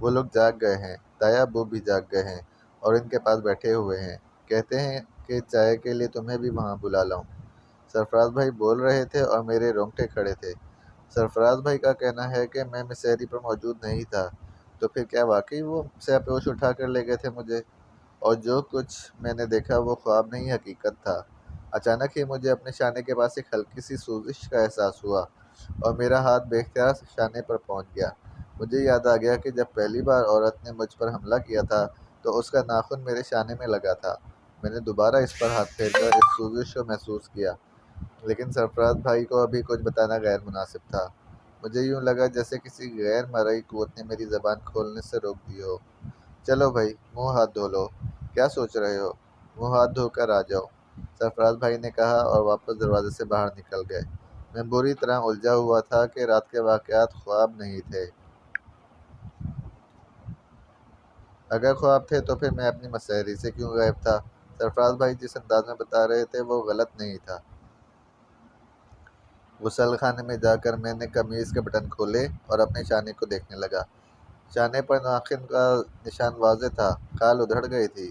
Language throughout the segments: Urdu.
وہ لوگ جاگ گئے ہیں، تایا ابو بھی جاگ گئے ہیں اور ان کے پاس بیٹھے ہوئے ہیں، کہتے ہیں کہ چائے کے لیے تمہیں بھی وہاں بلا لاؤں۔ سرفراز بھائی بول رہے تھے اور میرے رونگٹے کھڑے تھے۔ سرفراز بھائی کا کہنا ہے کہ میں مسحری پر موجود نہیں تھا، تو پھر کیا واقعی وہ سیاپوش اٹھا کر لے گئے تھے مجھے؟ اور جو کچھ میں نے دیکھا وہ خواب نہیں حقیقت تھا۔ اچانک ہی مجھے اپنے شانے کے پاس ایک ہلکی سی سوزش کا احساس ہوا اور میرا ہاتھ بے اختیار شانے پر پہنچ گیا۔ مجھے یاد آ گیا کہ جب پہلی بار عورت نے مجھ پر حملہ کیا تھا تو اس کا ناخن میرے شانے میں لگا تھا۔ میں نے دوبارہ اس پر ہاتھ پھیر کر اس سوزش کو محسوس کیا، لیکن سرفراز بھائی کو ابھی کچھ بتانا غیر مناسب تھا۔ مجھے یوں لگا جیسے کسی غیر مرئی قوت نے میری زبان کھولنے سے روک دی ہو۔ چلو بھائی، منہ ہاتھ دھو لو، کیا سوچ رہے ہو؟ منہ ہاتھ دھو کر آ جاؤ، سرفراز بھائی نے کہا اور واپس دروازے سے باہر نکل گئے۔ میں بری طرح الجھا ہوا تھا کہ رات کے واقعات خواب نہیں تھے۔ اگر خواب تھے تو پھر میں اپنی مسحری سے کیوں غائب تھا؟ سرفراز بھائی جس انداز میں بتا رہے تھے وہ غلط نہیں تھا۔ غسل خانے میں جا کر میں نے قمیض کے بٹن کھولے اور اپنے شانے کو دیکھنے لگا۔ شانے پر ناخن کا نشان واضح تھا، کھال ادھڑ گئی تھی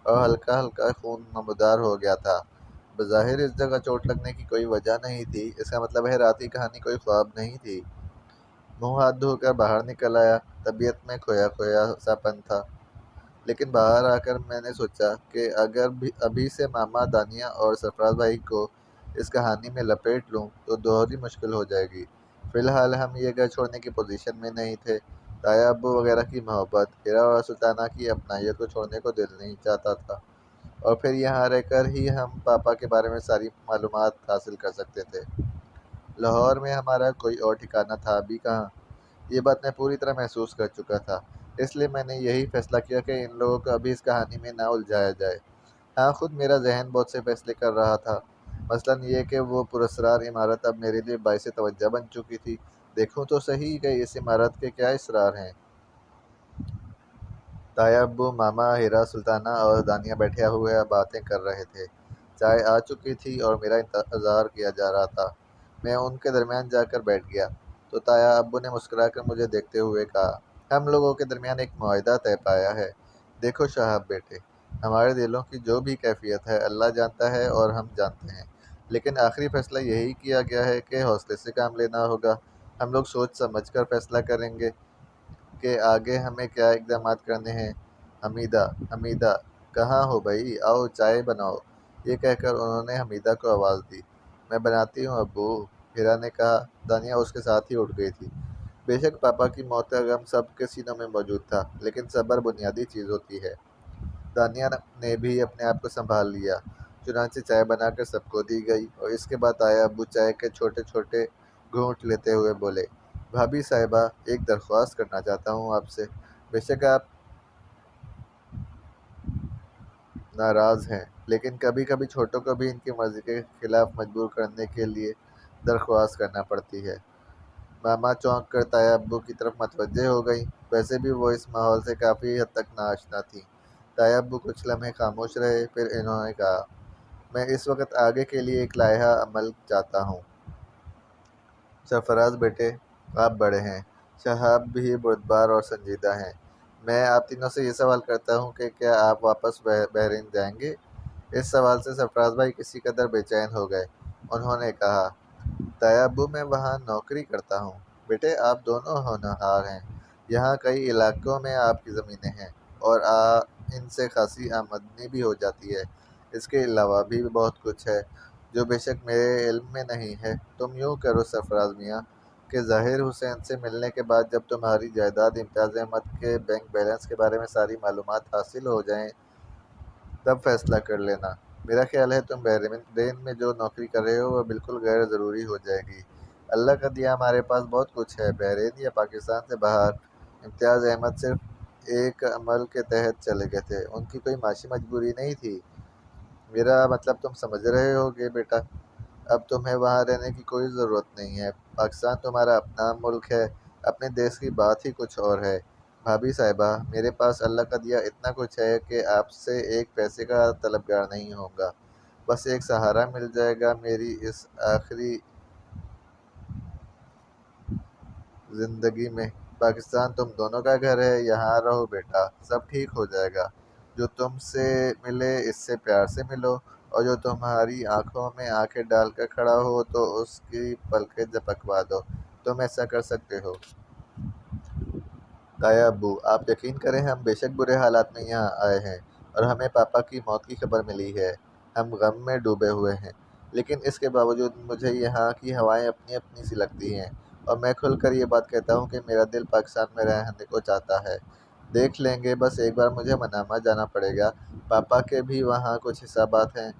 اور ہلکا ہلکا خون نمودار ہو گیا تھا۔ بظاہر اس جگہ چوٹ لگنے کی کوئی وجہ نہیں تھی، اس کا مطلب ہے رات کی کہانی کوئی خواب نہیں تھی۔ منہ ہاتھ دھو کر باہر نکل آیا، طبیعت میں کھویا کھویا سا پن تھا، لیکن باہر آ کر میں نے سوچا کہ اگر ابھی سے ماما، دانیہ اور سرفراز بھائی کو اس کہانی میں لپیٹ لوں تو دوہری مشکل ہو جائے گی۔ فی الحال ہم یہ گھر چھوڑنے کی پوزیشن میں نہیں تھے۔ تایا ابو وغیرہ کی محبت، ہیرا اور سلطانہ کی اپنائیت کو چھوڑنے کو دل نہیں چاہتا تھا، اور پھر یہاں رہ کر ہی ہم پاپا کے بارے میں ساری معلومات حاصل کر سکتے تھے۔ لاہور میں ہمارا کوئی اور ٹھکانہ تھا بھی کہاں؟ یہ بات میں پوری طرح محسوس کر چکا تھا، اس لیے میں نے یہی فیصلہ کیا کہ ان لوگوں کو ابھی اس کہانی میں نہ الجھایا جائے۔ ہاں، خود میرا ذہن بہت سے فیصلے کر رہا تھا، مثلاً یہ کہ وہ پراسرار عمارت اب میرے لیے باعث توجہ بن چکی تھی۔ دیکھوں تو صحیح کہ اس عمارت کے کیا اسرار ہیں۔ تایا ابو، ماما، ہیرا، سلطانہ اور دانیہ بیٹھے ہوئے باتیں کر رہے تھے۔ چائے آ چکی تھی اور میرا انتظار کیا جا رہا تھا۔ میں ان کے درمیان جا کر بیٹھ گیا تو تایا ابو نے مسکرا کر مجھے دیکھتے ہوئے کہا، ہم لوگوں کے درمیان ایک معاہدہ طے پایا ہے۔ دیکھو شہاب بیٹے، ہمارے دلوں کی جو بھی کیفیت ہے اللہ جانتا ہے اور ہم جانتے ہیں، لیکن آخری فیصلہ یہی کیا گیا ہے کہ حوصلے سے کام لینا ہوگا۔ ہم لوگ سوچ سمجھ کر فیصلہ کریں گے کہ آگے ہمیں کیا اقدامات کرنے ہیں۔ حمیدہ، کہاں ہو بھائی، آؤ چائے بناؤ۔ یہ کہہ کر انہوں نے حمیدہ کو آواز دی۔ میں بناتی ہوں ابو، ہیرا نے کہا۔ دانیہ اس کے ساتھ ہی اٹھ گئی تھی۔ بے شک پاپا کی موت کا غم سب کے سینوں میں موجود تھا، لیکن صبر بنیادی چیز ہوتی ہے۔ دانیہ نے بھی اپنے آپ کو سنبھال لیا، چنانچہ چائے بنا کر سب کو دی گئی، اور اس کے بعد آیا ابو چائے کے چھوٹے چھوٹے گھونٹ لیتے ہوئے بولے، بھابھی صاحبہ، ایک درخواست کرنا چاہتا ہوں آپ سے۔ بے شک آپ ناراض ہیں، لیکن کبھی کبھی چھوٹوں کو بھی ان کی مرضی کے خلاف مجبور کرنے کے لیے درخواست کرنا پڑتی ہے۔ ماما چونک کر تایا ابو کی طرف متوجہ ہو گئیں، ویسے بھی وہ اس ماحول سے کافی حد تک ناآشنا تھیں۔ تایا ابو کچھ لمحے خاموش رہے، پھر انہوں نے کہا، میں اس وقت آگے کے لیے ایک لائحہ عمل چاہتا ہوں۔ سرفراز بیٹے، آپ بڑے ہیں، شہاب بھی بردبار اور سنجیدہ ہیں، میں آپ تینوں سے یہ سوال کرتا ہوں کہ کیا آپ واپس بحرین جائیں گے؟ اس سوال سے سرفراز بھائی کسی قدر بے چین ہو گئے۔ انہوں نے کہا، تایا ابو، میں وہاں نوکری کرتا ہوں۔ بیٹے، آپ دونوں ہونہار ہیں، یہاں کئی علاقوں میں آپ کی زمینیں ہیں اور ان سے خاصی آمدنی بھی ہو جاتی ہے۔ اس کے علاوہ بھی بہت کچھ ہے جو بے شک میرے علم میں نہیں ہے۔ تم یوں کرو سرفراز میاں کہ ظاہر حسین سے ملنے کے بعد جب تمہاری جائیداد امتیاز احمد کے بینک بیلنس کے بارے میں ساری معلومات حاصل ہو جائیں تب فیصلہ کر لینا۔ میرا خیال ہے تم بحرین میں جو نوکری کر رہے ہو وہ بالکل غیر ضروری ہو جائے گی۔ اللہ کا دیا ہمارے پاس بہت کچھ ہے، بحرین یا پاکستان سے باہر۔ امتیاز احمد صرف ایک عمل کے تحت چلے گئے تھے، ان کی کوئی معاشی مجبوری نہیں تھی۔ میرا مطلب تم سمجھ رہے ہو گے بیٹا، اب تمہیں وہاں رہنے کی کوئی ضرورت نہیں ہے۔ پاکستان تمہارا اپنا ملک ہے، اپنے دیس کی بات ہی کچھ اور ہے۔ بھابھی صاحبہ، میرے پاس اللہ کا دیا اتنا کچھ ہے کہ آپ سے ایک پیسے کا طلبگار نہیں ہوں گا، بس ایک سہارا مل جائے گا میری اس آخری زندگی میں۔ پاکستان تم دونوں کا گھر ہے، یہاں رہو بیٹا، سب ٹھیک ہو جائے گا۔ جو تم سے ملے اس سے پیار سے ملو، اور جو تمہاری آنکھوں میں آنکھیں ڈال کر کھڑا ہو تو اس کی پلکیں جھپکوا دو۔ تم ایسا کر سکتے ہو؟ تایا ابو، آپ یقین کریں ہم بے شک برے حالات میں یہاں آئے ہیں اور ہمیں پاپا کی موت کی خبر ملی ہے۔ ہم غم میں ڈوبے ہوئے ہیں، لیکن اس کے باوجود مجھے یہاں کی ہوائیں اپنی اپنی سی لگتی ہیں، اور میں کھل کر یہ بات کہتا ہوں کہ میرا دل پاکستان میں رہنے کو چاہتا ہے۔ دیکھ لیں گے، بس ایک بار مجھے منامہ جانا پڑے گا، پاپا کے بھی وہاں کچھ حسابات ہیں۔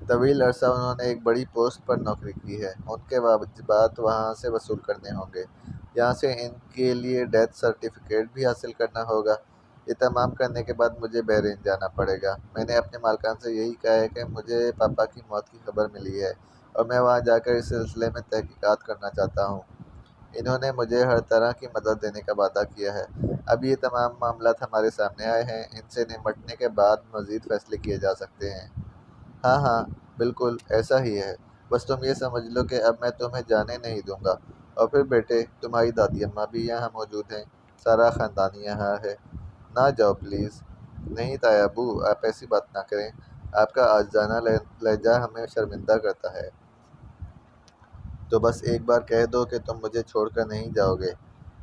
طویل عرصہ انہوں نے ایک بڑی پوسٹ پر نوکری کی ہے، ان کے واجبات وہاں سے وصول کرنے ہوں گے، یہاں سے ان کے لیے ڈیتھ سرٹیفکیٹ بھی حاصل کرنا ہوگا۔ یہ تمام کرنے کے بعد مجھے بحرین جانا پڑے گا۔ میں نے اپنے مالکان سے یہی کہا ہے کہ مجھے پاپا کی موت کی خبر ملی ہے اور میں وہاں جا کر اس سلسلے میں تحقیقات کرنا چاہتا ہوں۔ انہوں نے مجھے ہر طرح کی مدد دینے کا وعدہ کیا ہے۔ اب یہ تمام معاملات ہمارے سامنے آئے ہیں، ان سے نمٹنے کے بعد مزید فیصلے کیے جا سکتے ہیں۔ ہاں ہاں، بالکل ایسا ہی ہے۔ بس تم یہ سمجھ لو کہ اب میں تمہیں جانے نہیں دوں گا۔ اور پھر بیٹے، تمہاری دادی اماں بھی یہاں موجود ہیں، سارا خاندان یہاں ہے۔ نہ جاؤ پلیز۔ نہیں تایا ابو، آپ ایسی بات نہ کریں، آپ کا عاجزانہ لہجہ ہمیں شرمندہ کرتا ہے۔ تو بس ایک بار کہہ دو کہ تم مجھے چھوڑ کر نہیں جاؤ گے۔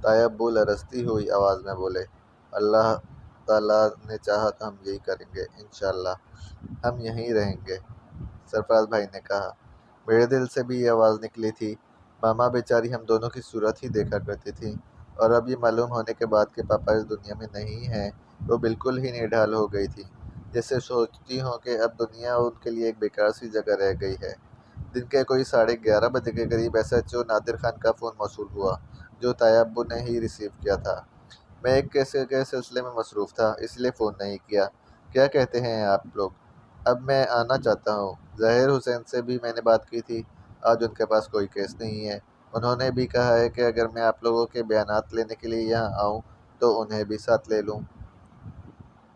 تایا ابو لرزتی ہوئی آواز میں بولے، اللہ تعالیٰ نے چاہا تو ہم یہی کریں گے، انشاءاللہ ہم یہیں رہیں گے، سرفراز بھائی نے کہا۔ میرے دل سے بھی یہ آواز نکلی تھی۔ ماما بیچاری ہم دونوں کی صورت ہی دیکھا کرتی تھی، اور اب یہ معلوم ہونے کے بعد کہ پاپا اس دنیا میں نہیں ہیں، وہ بالکل ہی نڈھال ہو گئی تھی، جیسے سوچتی ہوں کہ اب دنیا ان کے لیے ایک بیکار سی جگہ رہ گئی ہے۔ دن کے کوئی 11:30 بجے کے قریب ایس ایچ او نادر خان کا فون موصول ہوا، جو تایا ابو نے ہی ریسیو کیا تھا۔ میں ایک کیسے کے سلسلے میں مصروف تھا، اس لیے فون نہیں کیا۔ کیا کہتے ہیں آپ لوگ؟ اب میں آنا چاہتا ہوں۔ ظاہر حسین سے بھی میں نے بات کی تھی، آج ان کے پاس کوئی کیس نہیں ہے۔ انہوں نے بھی کہا ہے کہ اگر میں آپ لوگوں کے بیانات لینے کے لیے یہاں آؤں تو انہیں بھی ساتھ لے لوں۔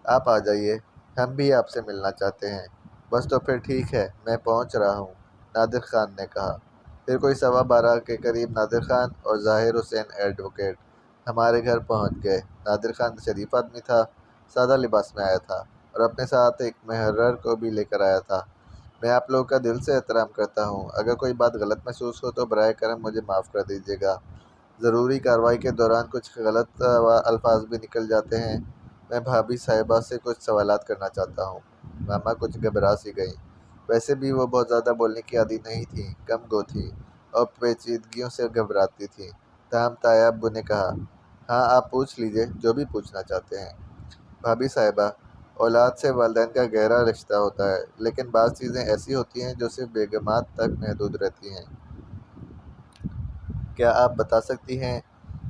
آپ آ جائیے، ہم بھی آپ سے ملنا چاہتے ہیں۔ بس تو پھر ٹھیک ہے، میں پہنچ رہا ہوں، نادر خان نے کہا۔ پھر کوئی 12:15 کے قریب نادر خان اور ظاہر حسین ایڈوکیٹ ہمارے گھر پہنچ گئے۔ نادر خان شریف آدمی تھا، سادہ لباس میں آیا تھا اور اپنے ساتھ ایک محرر کو بھی لے کر آیا تھا۔ میں آپ لوگوں کا دل سے احترام کرتا ہوں، اگر کوئی بات غلط محسوس ہو تو براہ کرم مجھے معاف کر دیجیے گا۔ ضروری کارروائی کے دوران کچھ غلط الفاظ بھی نکل جاتے ہیں۔ میں بھابھی صاحبہ سے کچھ سوالات کرنا چاہتا ہوں۔ ماما کچھ گھبرا سی گئیں، ویسے بھی وہ بہت زیادہ بولنے کی عادی نہیں تھیں، کم گو تھیں اور پیچیدگیوں سے گھبراتی تھیں۔ تاہم تایا ابو نے کہا، ہاں آپ پوچھ لیجیے جو بھی پوچھنا چاہتے ہیں۔ بھابھی صاحبہ، اولاد سے والدین کا گہرا رشتہ ہوتا ہے، لیکن بعض چیزیں ایسی ہوتی ہیں جو صرف بیگمات تک محدود رہتی ہیں۔ کیا آپ بتا سکتی ہیں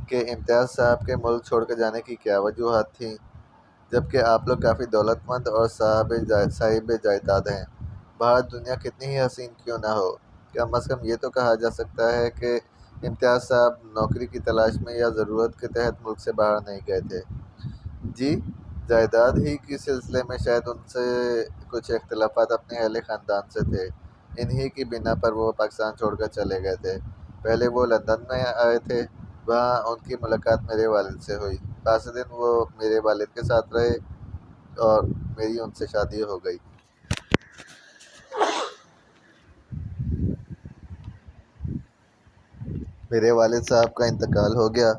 کہ امتیاز صاحب کے ملک چھوڑ کر جانے کی کیا وجوہات تھیں، جبکہ آپ لوگ کافی دولت مند اور صاحب جائیداد ہیں؟ باہر دنیا کتنی ہی حسین کیوں نہ ہو، کم از کم یہ تو کہا جا سکتا ہے کہ امتیاز صاحب نوکری کی تلاش میں یا ضرورت کے تحت ملک سے باہر نہیں گئے تھے۔ جی، جائیداد ہی کے سلسلے میں شاید ان سے کچھ اختلافات اپنے اہل خاندان سے تھے، انہی کی بنا پر وہ پاکستان چھوڑ کر چلے گئے تھے۔ پہلے وہ لندن میں آئے تھے، وہاں ان کی ملاقات میرے والد سے ہوئی، خاص دن وہ میرے والد کے ساتھ رہے اور میری ان سے شادی ہو گئی۔ میرے والد صاحب کا انتقال ہو گیا۔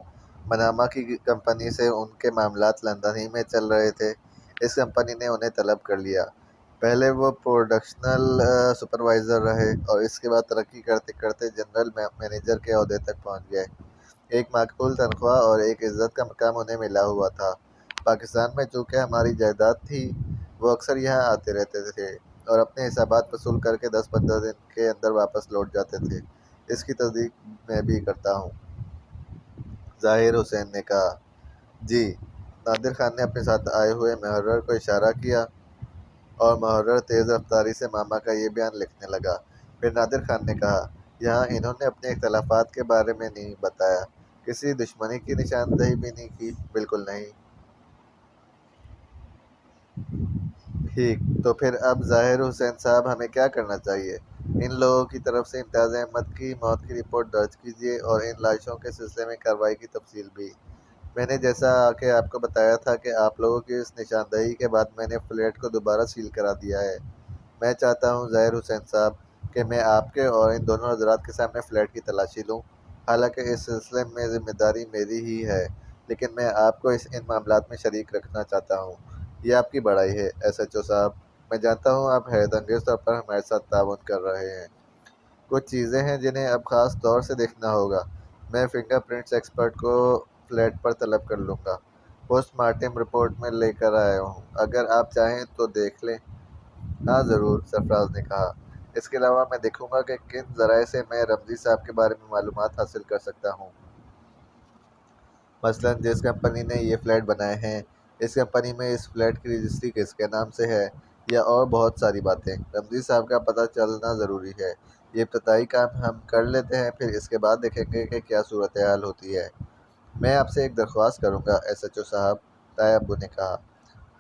منامہ کی کمپنی سے ان کے معاملات لندن ہی میں چل رہے تھے، اس کمپنی نے انہیں طلب کر لیا۔ پہلے وہ پروڈکشنل سپروائزر رہے اور اس کے بعد ترقی کرتے کرتے جنرل مینیجر کے عہدے تک پہنچ گئے۔ ایک معقول تنخواہ اور ایک عزت کا مقام انہیں ملا ہوا تھا۔ پاکستان میں چونکہ ہماری جائیداد تھی، وہ اکثر یہاں آتے رہتے تھے اور اپنے حسابات وصول کر کے 10-15 دن کے اندر واپس لوٹ جاتے تھے۔ اس کی تصدیق میں بھی کرتا ہوں، ظاہر حسین نے کہا۔ جی، نادر خان نے اپنے ساتھ آئے ہوئے محرر کو اشارہ کیا اور محرر تیز رفتاری سے ماما کا یہ بیان لکھنے لگا۔ پھر نادر خان نے کہا، یہاں انہوں نے اپنے اختلافات کے بارے میں نہیں بتایا، کسی دشمنی کی نشاندہی بھی نہیں کی؟ بالکل نہیں۔ ٹھیک، تو پھر اب ظاہر حسین صاحب ہمیں کیا کرنا چاہیے؟ ان لوگوں کی طرف سے امتیاز احمد کی موت کی رپورٹ درج کیجیے اور ان لاشوں کے سلسلے میں کارروائی کی تفصیل بھی۔ میں نے جیسا کہ آپ کو بتایا تھا کہ آپ لوگوں کی اس نشاندہی کے بعد میں نے فلیٹ کو دوبارہ سیل کرا دیا ہے۔ میں چاہتا ہوں ظاہر حسین صاحب کہ میں آپ کے اور ان دونوں حضرات کے سامنے فلیٹ کی تلاشی لوں۔ حالانکہ اس سلسلے میں ذمہ داری میری ہی ہے، لیکن میں آپ کو ان معاملات میں شریک رکھنا چاہتا ہوں۔ یہ آپ کی بڑائی ہے ایس ایچ او صاحب۔ میں جانتا ہوں آپ حیرت انگیز طور پر ہمارے ساتھ تعاون کر رہے ہیں۔ کچھ چیزیں ہیں جنہیں اب خاص طور سے دیکھنا ہوگا۔ میں فنگر پرنٹس ایکسپرٹ کو فلیٹ پر طلب کر لوں گا۔ پوسٹ مارٹم رپورٹ میں لے کر آیا ہوں، اگر آپ چاہیں تو دیکھ لیں۔ ہاں ضرور، سرفراز نے کہا۔ اس کے علاوہ میں دیکھوں گا کہ کن ذرائع سے میں رمزی صاحب کے بارے میں معلومات حاصل کر سکتا ہوں۔ مثلاً جس کمپنی نے یہ فلیٹ بنائے ہیں، اس کمپنی میں اس فلیٹ کی رجسٹری کس کے نام سے ہے، یا اور بہت ساری باتیں۔ رمزی صاحب کا پتہ چلنا ضروری ہے۔ یہ ابتدائی کام ہم کر لیتے ہیں، پھر اس کے بعد دیکھیں گے کہ کیا صورتحال ہوتی ہے۔ میں آپ سے ایک درخواست کروں گا ایس ایچ او صاحب، طاہر ابو نے کہا۔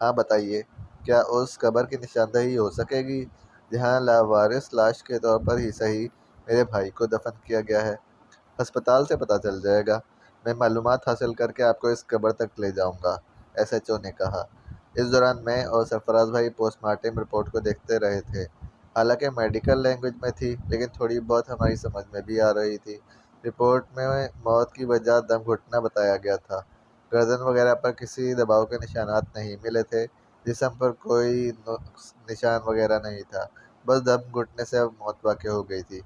ہاں بتائیے، کیا اس قبر کی نشاندہی ہو سکے گی جہاں لاوارث لاش کے طور پر ہی صحیح میرے بھائی کو دفن کیا گیا ہے؟ ہسپتال سے پتہ چل جائے گا۔ میں معلومات حاصل کر کے آپ کو اس قبر تک لے جاؤں گا، ایس ایچ او نے کہا۔ اس دوران میں اور سرفراز بھائی پوسٹ مارٹم رپورٹ کو دیکھتے رہے تھے۔ حالانکہ میڈیکل لینگویج میں تھی، لیکن تھوڑی بہت ہماری سمجھ میں بھی آ رہی تھی۔ رپورٹ میں موت کی وجہ دم گھٹنا بتایا گیا تھا۔ گردن وغیرہ پر کسی دباؤ کے نشانات نہیں ملے تھے۔ جسم پر کوئی نشان وغیرہ نہیں تھا، بس دم گھٹنے سے موت واقع ہو گئی تھی۔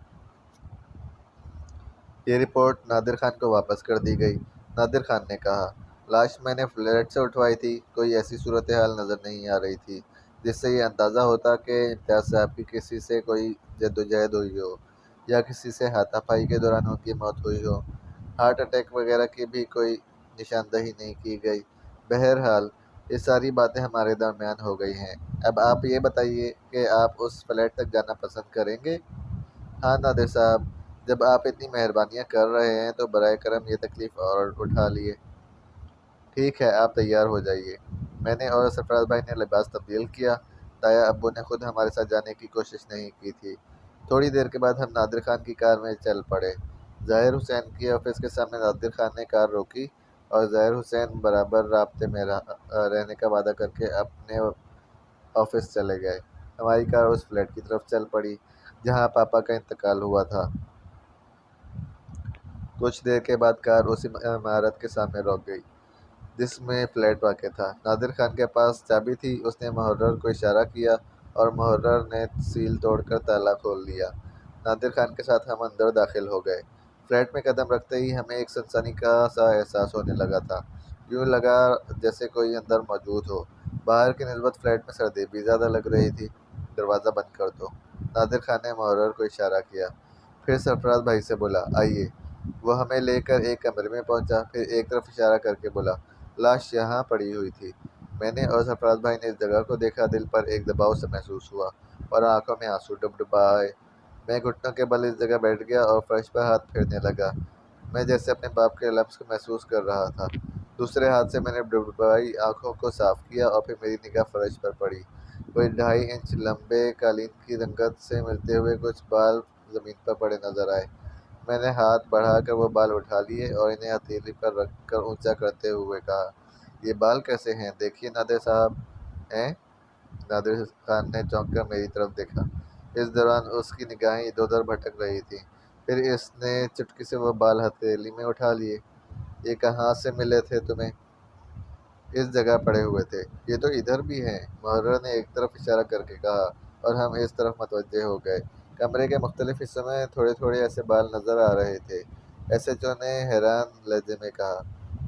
یہ رپورٹ نادر خان کو واپس کر دی گئی۔ نادر خان نے کہا، لاش میں نے فلیٹ سے اٹھوائی تھی، کوئی ایسی صورتحال نظر نہیں آ رہی تھی جس سے یہ اندازہ ہوتا کہ امتیاز صاحب کی کسی سے کوئی جدوجہد ہوئی ہو، یا کسی سے ہاتھا پائی کے دوران ان کی موت ہوئی ہو۔ ہارٹ اٹیک وغیرہ کی بھی کوئی نشاندہی نہیں کی گئی۔ بہرحال یہ ساری باتیں ہمارے درمیان ہو گئی ہیں۔ اب آپ یہ بتائیے کہ آپ اس فلیٹ تک جانا پسند کریں گے؟ ہاں نادر صاحب، جب آپ اتنی مہربانیاں کر رہے ہیں تو برائے کرم یہ تکلیف اور اٹھا لیے۔ ٹھیک ہے، آپ تیار ہو جائیے۔ میں نے اور سرفراز بھائی نے لباس تبدیل کیا۔ طاہر ابو نے خود ہمارے ساتھ جانے کی کوشش نہیں کی تھی۔ تھوڑی دیر کے بعد ہم نادر خان کی کار میں چل پڑے۔ ظاہر حسین کے آفس کے سامنے نادر خان نے کار روکی اور ظاہر حسین برابر رابطے میں رہنے کا وعدہ کر کے اپنے آفس چلے گئے۔ ہماری کار اس فلیٹ کی طرف چل پڑی جہاں پاپا کا انتقال ہوا تھا۔ کچھ دیر کے بعد کار اسی عمارت کے سامنے رک گئی جس میں فلیٹ واقع تھا۔ نادر خان کے پاس چابی تھی۔ اس نے محرر کو اشارہ کیا اور محرر نے سیل توڑ کر تالا کھول دیا۔ نادر خان کے ساتھ ہم اندر داخل ہو گئے۔ فلیٹ میں قدم رکھتے ہی ہمیں ایک سنسنی کا سا احساس ہونے لگا تھا۔ یوں لگا جیسے کوئی اندر موجود ہو۔ باہر کی نسبت فلیٹ میں سردی بھی زیادہ لگ رہی تھی۔ دروازہ بند کر دو، نادر خان نے محرر کو اشارہ کیا۔ پھر سرفراز بھائی سے بولا، آئیے۔ وہ ہمیں لے کر ایک کمرے میں پہنچا، پھر ایک طرف اشارہ کر کے بولا، لاش یہاں پڑی ہوئی تھی۔ میں نے اور سرفراز بھائی نے اس جگہ کو دیکھا۔ دل پر ایک دباؤ سا محسوس ہوا اور آنکھوں میں آنسو ڈبڈبائے۔ میں گھٹنوں کے بل اس جگہ بیٹھ گیا اور فرش پر ہاتھ پھیرنے لگا، میں جیسے اپنے باپ کے لمس کو محسوس کر رہا تھا۔ دوسرے ہاتھ سے میں نے ڈبڈبائی آنکھوں کو صاف کیا اور پھر میری نگاہ فرش پر پڑی۔ کوئی 2.5 انچ لمبے قالین کی رنگت سے ملتے ہوئے کچھ بال زمین پر پڑے نظر آئے۔ میں نے ہاتھ بڑھا کر وہ بال اٹھا لیے اور انہیں ہتھیلی پر رکھ کر اونچا کرتے ہوئے کہا، یہ بال کیسے ہیں؟ دیکھیے نادر صاحب۔ ہیں؟ نادر خان نے چونک کر میری طرف دیکھا۔ اس دوران اس کی نگاہیں ادھر ادھر بھٹک رہی تھیں۔ پھر اس نے چٹکی سے وہ بال ہتھیلی میں اٹھا لیے۔ یہ کہاں سے ملے تھے تمہیں؟ اس جگہ پڑے ہوئے تھے۔ یہ تو ادھر بھی ہیں، محرر نے ایک طرف اشارہ کر کے کہا، اور ہم اس طرف متوجہ ہو گئے۔ کمرے کے مختلف حصوں میں تھوڑے تھوڑے ایسے بال نظر آ رہے تھے۔ ایس ایچ او نے حیران لہجے میں کہا،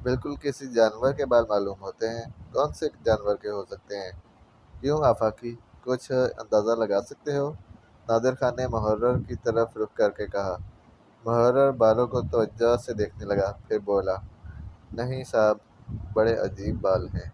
بالکل کسی جانور کے بال معلوم ہوتے ہیں۔ کون سے جانور کے ہو سکتے ہیں؟ کیوں آفاقی، کچھ اندازہ لگا سکتے ہو؟ نادر خان نے محرر کی طرف رخ کر کے کہا۔ محرر بالوں کو توجہ سے دیکھنے لگا، پھر بولا، نہیں صاحب، بڑے عجیب بال ہیں۔